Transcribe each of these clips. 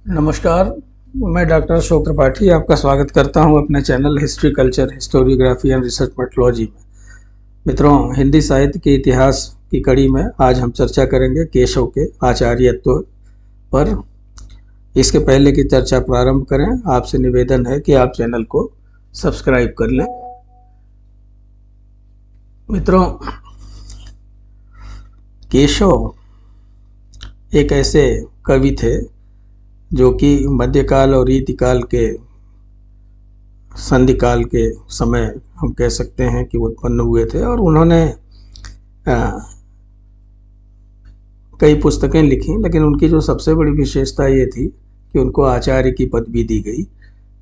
नमस्कार। मैं डॉक्टर अशोक त्रिपाठी आपका स्वागत करता हूं अपने channel history culture historiography and research methodology में। मित्रों, हिंदी साहित्य के इतिहास की कड़ी में आज हम चर्चा करेंगे केशव के आचार्यत्व पर। इसके पहले की चर्चा प्रारंभ करें, आपसे निवेदन है कि आप चैनल को सब्सक्राइब कर लें। मित्रों, केशव एक ऐसे कवि थे जो कि मध्यकाल और रीतिकाल के संधिकाल के समय हम कह सकते हैं कि उत्पन्न हुए थे, और उन्होंने कई पुस्तकें लिखी, लेकिन उनकी जो सबसे बड़ी विशेषता ये थी कि उनको आचार्य की पदवी दी गई।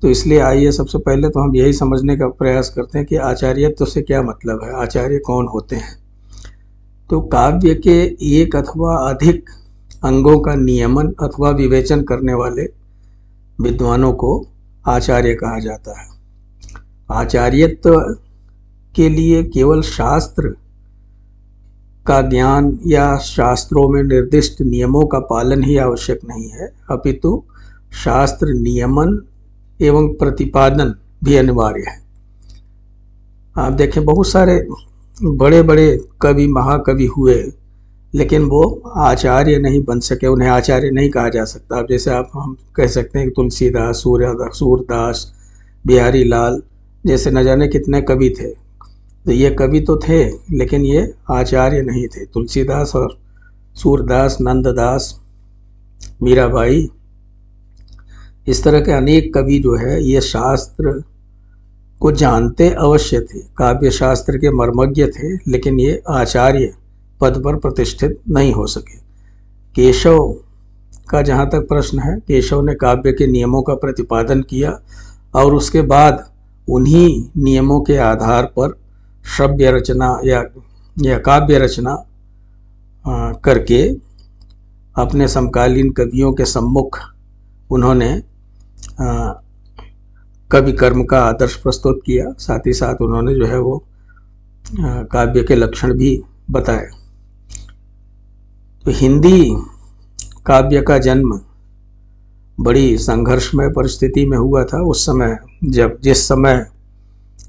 तो इसलिए आइए सबसे पहले तो हम यही समझने का प्रयास करते हैं कि आचार्यत्व से क्या मतलब है, आचार्य कौन होते हैं। तो काव्य के एक अथवा अधिक अंगों का नियमन अथवा विवेचन करने वाले विद्वानों को आचार्य कहा जाता है। आचार्यत्व के लिए केवल शास्त्र का ज्ञान या शास्त्रों में निर्दिष्ट नियमों का पालन ही आवश्यक नहीं है, अपितु शास्त्र नियमन एवं प्रतिपादन भी अनिवार्य है। आप देखें, बहुत सारे बड़े बड़े कवि महाकवि हुए, लेकिन वो आचार्य नहीं बन सके, उन्हें आचार्य नहीं कहा जा सकता। अब जैसे हम कह सकते हैं कि तुलसीदास, सूरदास, बिहारी लाल जैसे न जाने कितने कवि थे। तो ये कवि तो थे, लेकिन ये आचार्य नहीं थे। तुलसीदास और सूरदास, नंददास, मीराबाई, इस तरह के अनेक कवि जो है ये शास्त्र को जानते अवश्य थे, काव्य शास्त्र के मर्मज्ञ थे, लेकिन ये आचार्य पद पर प्रतिष्ठित नहीं हो सके। केशव का जहाँ तक प्रश्न है, केशव ने काव्य के नियमों का प्रतिपादन किया और उसके बाद उन्हीं नियमों के आधार पर श्रव्य रचना या काव्य रचना करके अपने समकालीन कवियों के सम्मुख उन्होंने कवि कर्म का आदर्श प्रस्तुत किया। साथ ही साथ उन्होंने जो है वो काव्य के लक्षण भी बताए। तो हिंदी काव्य का जन्म बड़ी संघर्षमय परिस्थिति में हुआ था। उस समय जिस समय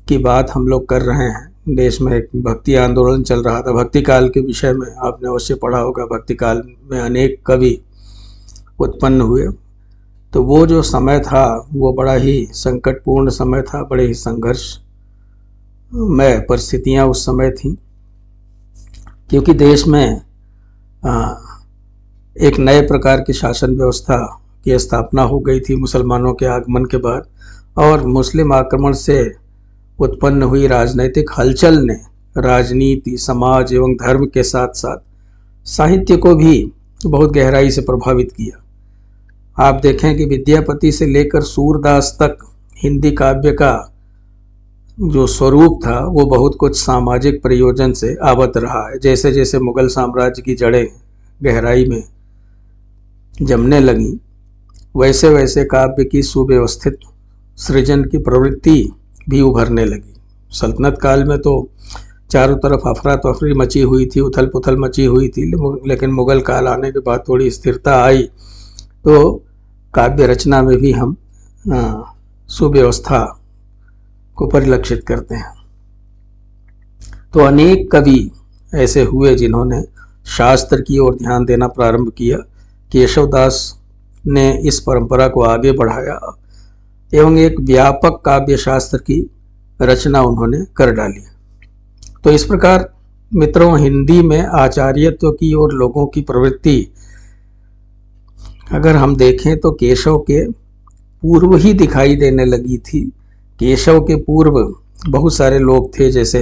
की बात हम लोग कर रहे हैं, देश में एक भक्ति आंदोलन चल रहा था। भक्ति काल के विषय में आपने अवश्य पढ़ा होगा। भक्ति काल में अनेक कवि उत्पन्न हुए। तो वो जो समय था वो बड़ा ही संकटपूर्ण समय था, बड़े ही संघर्ष में परिस्थितियाँ उस समय थी, क्योंकि देश में एक नए प्रकार की शासन व्यवस्था की स्थापना हो गई थी मुसलमानों के आगमन के बाद, और मुस्लिम आक्रमण से उत्पन्न हुई राजनैतिक हलचल ने राजनीति, समाज एवं धर्म के साथ साथ साहित्य को भी बहुत गहराई से प्रभावित किया। आप देखें कि विद्यापति से लेकर सूरदास तक हिंदी काव्य का जो स्वरूप था वो बहुत कुछ सामाजिक प्रयोजन से आबद्ध रहा है। जैसे जैसे मुगल साम्राज्य की जड़ें गहराई में जमने लगी, वैसे वैसे काव्य की सुव्यवस्थित सृजन की प्रवृत्ति भी उभरने लगी। सल्तनत काल में तो चारों तरफ अफरा तफरी मची हुई थी, उथल पुथल मची हुई थी, लेकिन मुगल काल आने के बाद थोड़ी स्थिरता आई, तो काव्य रचना में भी हम सुव्यवस्था को परिलक्षित करते हैं। तो अनेक कवि ऐसे हुए जिन्होंने शास्त्र की ओर ध्यान देना प्रारंभ किया। केशवदास ने इस परंपरा को आगे बढ़ाया एवं एक व्यापक काव्य शास्त्र की रचना उन्होंने कर डाली। तो इस प्रकार मित्रों, हिंदी में आचार्यत्व की ओर लोगों की प्रवृत्ति अगर हम देखें तो केशव के पूर्व ही दिखाई देने लगी थी। केशव के पूर्व बहुत सारे लोग थे, जैसे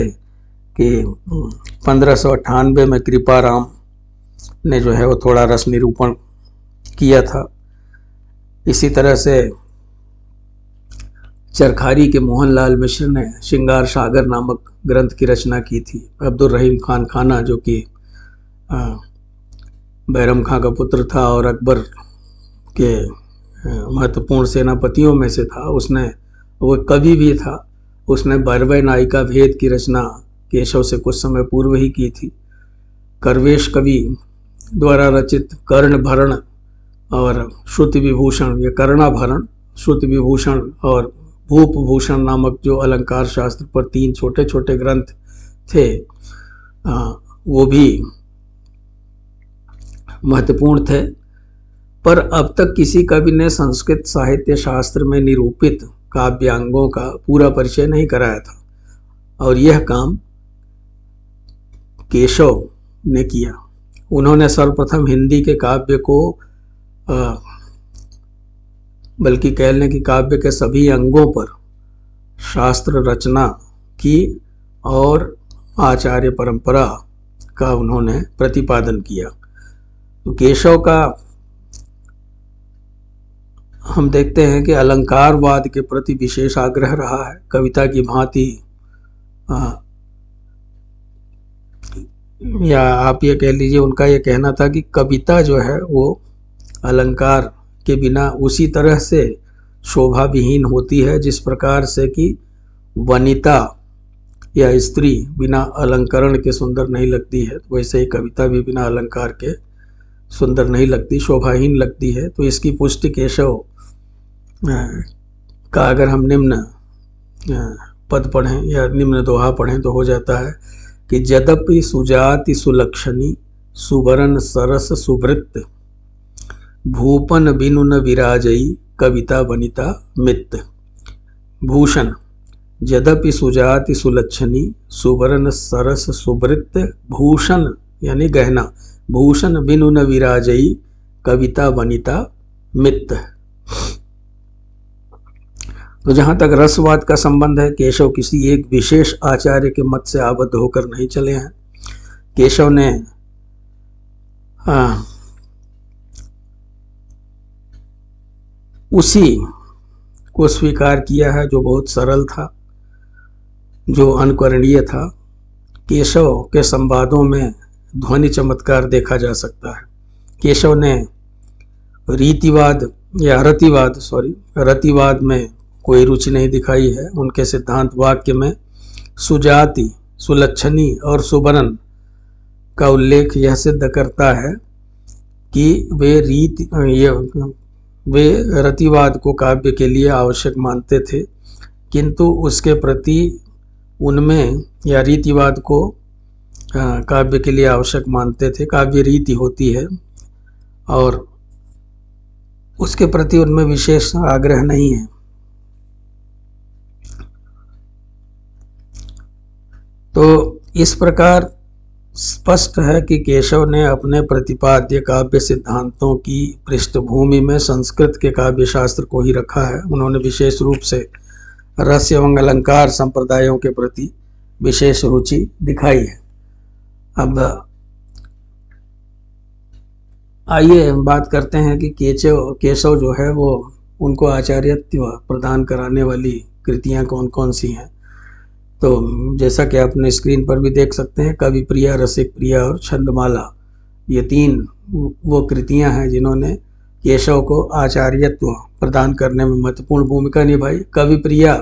कि 1598 में कृपाराम ने जो है वो थोड़ा रस निरूपण किया था। इसी तरह से चरखारी के मोहनलाल मिश्र ने श्रृंगार सागर नामक ग्रंथ की रचना की थी। अब्दुल रहीम खान खाना, जो कि बैरम खां का पुत्र था और अकबर के महत्वपूर्ण सेनापतियों में से था, वो कवि भी था, उसने बरवे नायिका भेद की रचना केशव से कुछ समय पूर्व ही की थी। करवेश कवि द्वारा रचित कर्ण भरण और श्रुति विभूषण या कर्णाभरण, श्रुति विभूषण और भूप भूषण नामक जो अलंकार शास्त्र पर 3 छोटे छोटे ग्रंथ थे वो भी महत्वपूर्ण थे। पर अब तक किसी कवि ने संस्कृत साहित्य शास्त्र में निरूपित काव्यांगों का पूरा परिचय नहीं कराया था और यह काम केशव ने किया। उन्होंने सर्वप्रथम हिंदी के काव्य को बल्कि कह लें कि काव्य के सभी अंगों पर शास्त्र रचना की और आचार्य परंपरा का उन्होंने प्रतिपादन किया। तो केशव का हम देखते हैं कि अलंकारवाद के प्रति विशेष आग्रह रहा है। कविता की भांति या आप ये कह लीजिए उनका ये कहना था कि कविता जो है वो अलंकार के बिना उसी तरह से शोभा विहीन होती है जिस प्रकार से कि वनिता या स्त्री बिना अलंकरण के सुंदर नहीं लगती है, वैसे ही कविता भी बिना अलंकार के सुंदर नहीं लगती, शोभाहीन लगती है। तो इसकी पुष्टि केशव का अगर हम निम्न पद पढ़ें या निम्न दोहा पढ़ें तो हो जाता है कि यद्यपि सुजाति सुलक्षणी सुवरण सरस सुवृत्त भूपन बिनु न विराजई कविता वनिता मित्त। भूषण यद्यपि सुजाति सुलक्षणी सुवर्ण सरस सुवृत्त भूषण यानी गहना, भूषण बिनु न विराजई कविता वनिता मित्त। तो जहाँ तक रसवाद का संबंध है, केशव किसी एक विशेष आचार्य के मत से आबद्ध होकर नहीं चले हैं। केशव ने उसी को स्वीकार किया है जो बहुत सरल था, जो अनुकरणीय था। केशव के संवादों में ध्वनि चमत्कार देखा जा सकता है। केशव ने रतिवाद में कोई रुचि नहीं दिखाई है। उनके सिद्धांत वाक्य में सुजाति, सुलक्षणी और सुवर्ण का उल्लेख यह सिद्ध करता है कि वे रतिवाद को काव्य के लिए आवश्यक मानते थे, किंतु उसके प्रति उनमें या रीतिवाद को काव्य के लिए आवश्यक मानते थे। काव्य रीति होती है और उसके प्रति उनमें विशेष आग्रह नहीं है। तो इस प्रकार स्पष्ट है कि केशव ने अपने प्रतिपाद्य काव्य सिद्धांतों की पृष्ठभूमि में संस्कृत के काव्य शास्त्र को ही रखा है। उन्होंने विशेष रूप से रस एवं अलंकार संप्रदायों के प्रति विशेष रुचि दिखाई है। अब आइए बात करते हैं कि केशव जो है वो उनको आचार्यत्व प्रदान कराने वाली कृतियां कौन कौन सी हैं। तो जैसा कि आपने स्क्रीन पर भी देख सकते हैं, कवि प्रिया, रसिक प्रिया और छंदमाला, ये 3 वो कृतियां हैं जिन्होंने केशव को आचार्यत्व प्रदान करने में महत्वपूर्ण भूमिका निभाई। कवि प्रिया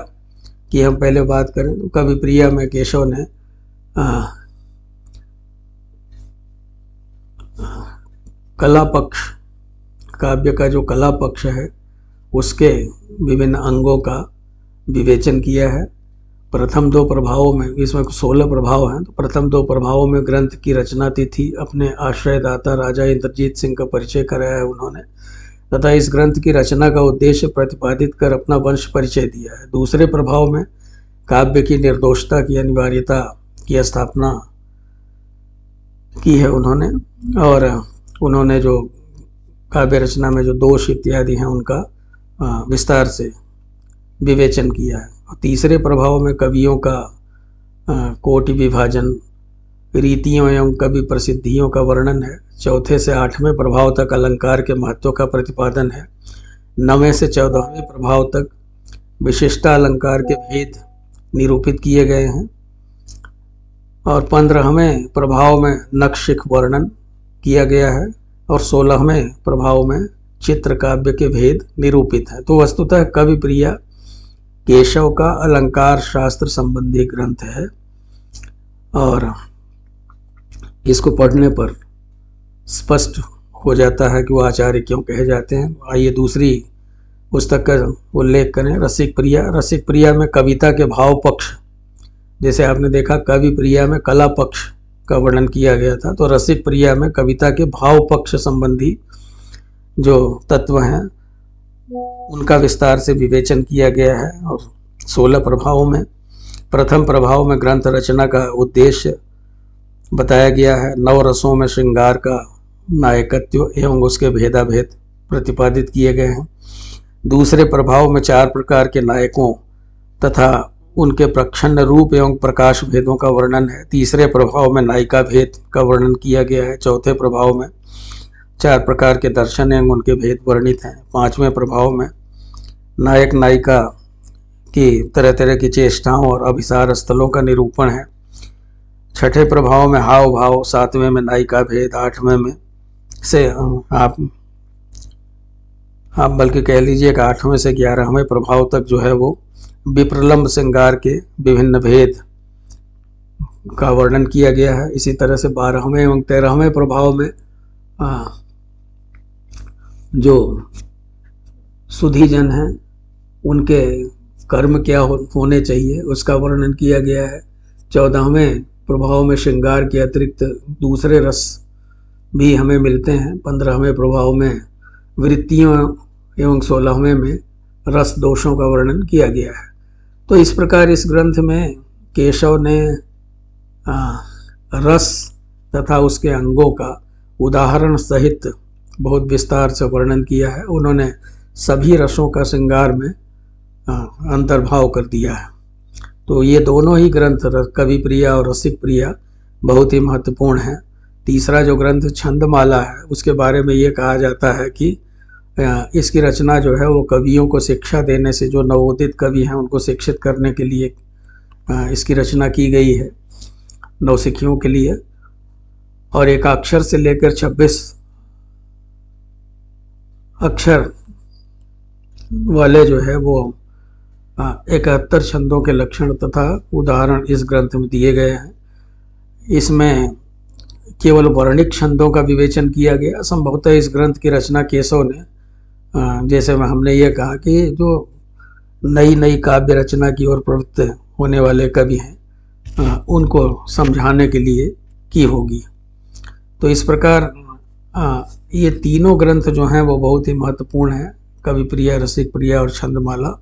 की हम पहले बात करें तो कवि प्रिया में केशव ने कला पक्ष, काव्य का जो कला पक्ष है उसके विभिन्न अंगों का विवेचन किया है। प्रथम 2 प्रभावों में, इसमें 16 प्रभाव हैं, तो प्रथम 2 प्रभावों में ग्रंथ की रचना तिथि अपने आश्रयदाता राजा इंद्रजीत सिंह का परिचय कराया है उन्होंने, तथा इस ग्रंथ की रचना का उद्देश्य प्रतिपादित कर अपना वंश परिचय दिया है। दूसरे प्रभाव में काव्य की निर्दोषता की अनिवार्यता की स्थापना की है उन्होंने, और उन्होंने जो काव्य रचना में जो दोष इत्यादि हैं उनका विस्तार से विवेचन किया है। तीसरे प्रभाव में कवियों का कोटि विभाजन, रीतियों एवं कवि प्रसिद्धियों का वर्णन है। चौथे से 8वें प्रभाव तक अलंकार के महत्व का प्रतिपादन है। 9वें से 14वें प्रभाव तक विशिष्टा अलंकार के भेद निरूपित किए गए हैं और 15वें प्रभाव में नक्षिक वर्णन किया गया है और 16वें प्रभाव में चित्र काव्य के भेद निरूपित हैं। तो वस्तुतः कवि प्रिया केशव का अलंकार शास्त्र संबंधी ग्रंथ है और इसको पढ़ने पर स्पष्ट हो जाता है कि वो आचार्य क्यों कहे जाते हैं। आइए दूसरी पुस्तक का उल्लेख करें, रसिक प्रिया। रसिक प्रिया में कविता के भाव पक्ष, जैसे आपने देखा कवि प्रिया में कला पक्ष का वर्णन किया गया था, तो रसिक प्रिया में कविता के भाव पक्ष संबंधी जो तत्व हैं उनका विस्तार से विवेचन किया गया है। और 16 प्रभावों में प्रथम प्रभाव में ग्रंथ रचना का उद्देश्य बताया गया है। 9 रसों में श्रृंगार का नायकत्व एवं उसके भेदाभेद प्रतिपादित किए गए हैं। दूसरे प्रभाव में 4 प्रकार के नायकों तथा उनके प्रच्छन्न रूप एवं प्रकाश भेदों का वर्णन है। तीसरे प्रभाव में नायिका भेद का वर्णन किया गया है। चौथे प्रभाव में 4 प्रकार के दर्शन एवं उनके भेद वर्णित हैं। 5वें प्रभाव में नायक नायिका की तरह तरह की चेष्टाओं और अभिसार स्थलों का निरूपण है। 6ठे प्रभाव में हाव भाव, 7वें में नायिका भेद, 8वें में से आप बल्कि कह लीजिए कि 8वें से 11वें प्रभाव तक जो है वो विप्रलंब श्रृंगार के विभिन्न भेद का वर्णन किया गया है। इसी तरह से 12वें एवं 13वें प्रभाव में जो सुधीजन हैं उनके कर्म क्या होने चाहिए उसका वर्णन किया गया है। 14वें प्रभाव में श्रृंगार के अतिरिक्त दूसरे रस भी हमें मिलते हैं। 15वें प्रभाव में वृत्तियों एवं 16वें में रस दोषों का वर्णन किया गया है। तो इस प्रकार इस ग्रंथ में केशव ने रस तथा उसके अंगों का उदाहरण सहित बहुत विस्तार से वर्णन किया है। उन्होंने सभी रसों का श्रृंगार में अंतर्भाव कर दिया है। तो ये दोनों ही ग्रंथ कवि प्रिया और रसिक प्रिया बहुत ही महत्वपूर्ण हैं। तीसरा जो ग्रंथ छंदमाला है उसके बारे में ये कहा जाता है कि इसकी रचना जो है वो कवियों को शिक्षा देने से, जो नवोदित कवि हैं उनको शिक्षित करने के लिए इसकी रचना की गई है, नवसिखियों के लिए। और एक अक्षर से लेकर 26 अक्षर वाले जो है वो 71 छंदों के लक्षण तथा उदाहरण इस ग्रंथ में दिए गए हैं। इसमें केवल वर्णिक छंदों का विवेचन किया गया। संभवतः इस ग्रंथ की रचना केशव ने, जैसे हमने ये कहा कि जो नई नई काव्य रचना की ओर प्रवृत्त होने वाले कवि हैं उनको समझाने के लिए की होगी। तो इस प्रकार ये तीनों ग्रंथ जो हैं वो बहुत ही महत्वपूर्ण हैं, कवि प्रिया, रसिक प्रिया और छंदमाला,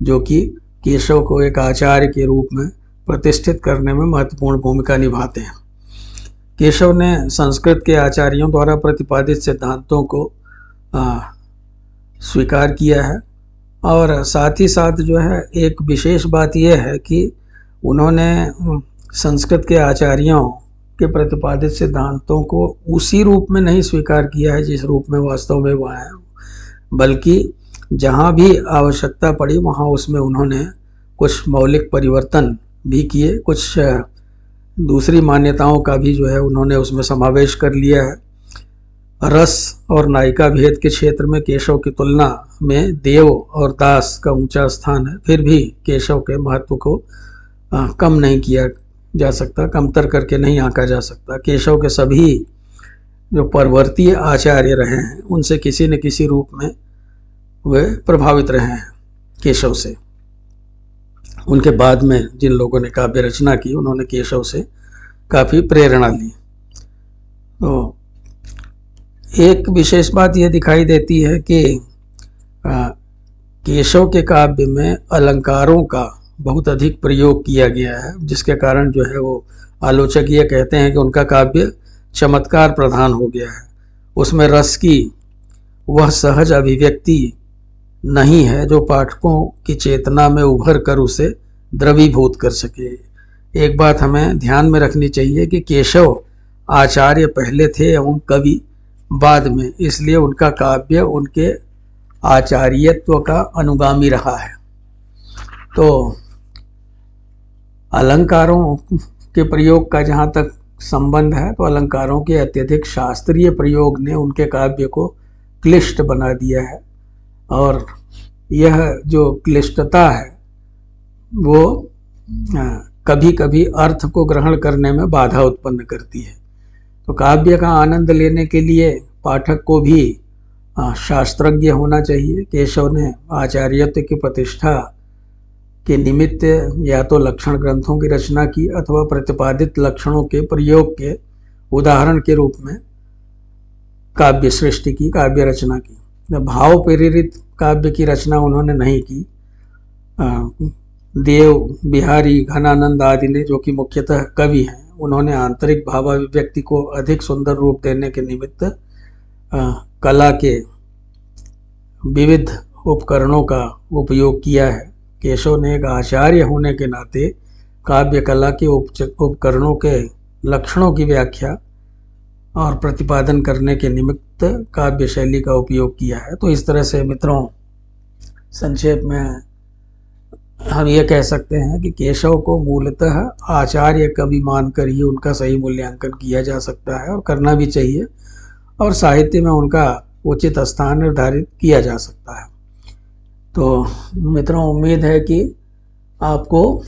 जो कि केशव को एक आचार्य के रूप में प्रतिष्ठित करने में महत्वपूर्ण भूमिका निभाते हैं। केशव ने संस्कृत के आचार्यों द्वारा प्रतिपादित सिद्धांतों को स्वीकार किया है। और साथ ही साथ जो है एक विशेष बात यह है कि उन्होंने संस्कृत के आचार्यों के प्रतिपादित सिद्धांतों को उसी रूप में नहीं स्वीकार किया है जिस रूप में वास्तव में वो हैं, बल्कि जहाँ भी आवश्यकता पड़ी वहाँ उसमें उन्होंने कुछ मौलिक परिवर्तन भी किए, कुछ दूसरी मान्यताओं का भी जो है उन्होंने उसमें समावेश कर लिया है। रस और नायिका भेद के क्षेत्र में केशव की तुलना में देव और दास का ऊंचा स्थान है, फिर भी केशव के महत्व को कम नहीं किया जा सकता, कमतर करके नहीं आंका जा सकता। केशव के सभी जो परवर्ती आचार्य रहे हैं उनसे किसी न किसी रूप में वे प्रभावित रहे हैं केशव से। उनके बाद में जिन लोगों ने काव्य रचना की उन्होंने केशव से काफ़ी प्रेरणा ली। तो एक विशेष बात यह दिखाई देती है कि केशव के काव्य में अलंकारों का बहुत अधिक प्रयोग किया गया है, जिसके कारण जो है वो आलोचक ये कहते हैं कि उनका काव्य चमत्कार प्रधान हो गया है। उसमें रस की वह सहज अभिव्यक्ति नहीं है जो पाठकों की चेतना में उभर कर उसे द्रवीभूत कर सके। एक बात हमें ध्यान में रखनी चाहिए कि केशव आचार्य पहले थे एवं कवि बाद में, इसलिए उनका काव्य उनके आचार्यत्व का अनुगामी रहा है। तो अलंकारों के प्रयोग का जहाँ तक संबंध है तो अलंकारों के अत्यधिक शास्त्रीय प्रयोग ने उनके काव्य को क्लिष्ट बना दिया है, और यह जो क्लिष्टता है वो कभी कभी अर्थ को ग्रहण करने में बाधा उत्पन्न करती है। तो काव्य का आनंद लेने के लिए पाठक को भी शास्त्रज्ञ होना चाहिए। केशव ने आचार्यत्व की प्रतिष्ठा के निमित्त या तो लक्षण ग्रंथों की रचना की अथवा प्रतिपादित लक्षणों के प्रयोग के उदाहरण के रूप में काव्य सृष्टि की, काव्य रचना की। भाव प्रेरित काव्य की रचना उन्होंने नहीं की। देव, बिहारी, घनानंद आदि ने, जो कि मुख्यतः कवि हैं, उन्होंने आंतरिक भावाभिव्यक्ति को अधिक सुंदर रूप देने के निमित्त कला के विविध उपकरणों का उपयोग किया है। केशव ने एक आचार्य होने के नाते काव्य कला के उपकरणों के लक्षणों की व्याख्या और प्रतिपादन करने के निमित्त काव्य शैली का उपयोग किया है। तो इस तरह से मित्रों, संक्षेप में हम ये कह सकते हैं कि केशव को मूलतः आचार्य कवि मानकर ही उनका सही मूल्यांकन किया जा सकता है और करना भी चाहिए, और साहित्य में उनका उचित स्थान निर्धारित किया जा सकता है। तो मित्रों, उम्मीद है कि आपको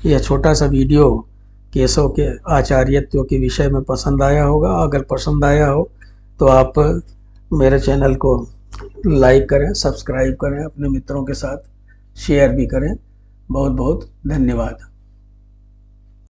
यह छोटा सा वीडियो केशव के आचार्यत्व के विषय में पसंद आया होगा। अगर पसंद आया हो तो आप मेरे चैनल को लाइक करें, सब्सक्राइब करें, अपने मित्रों के साथ शेयर भी करें। बहुत बहुत धन्यवाद।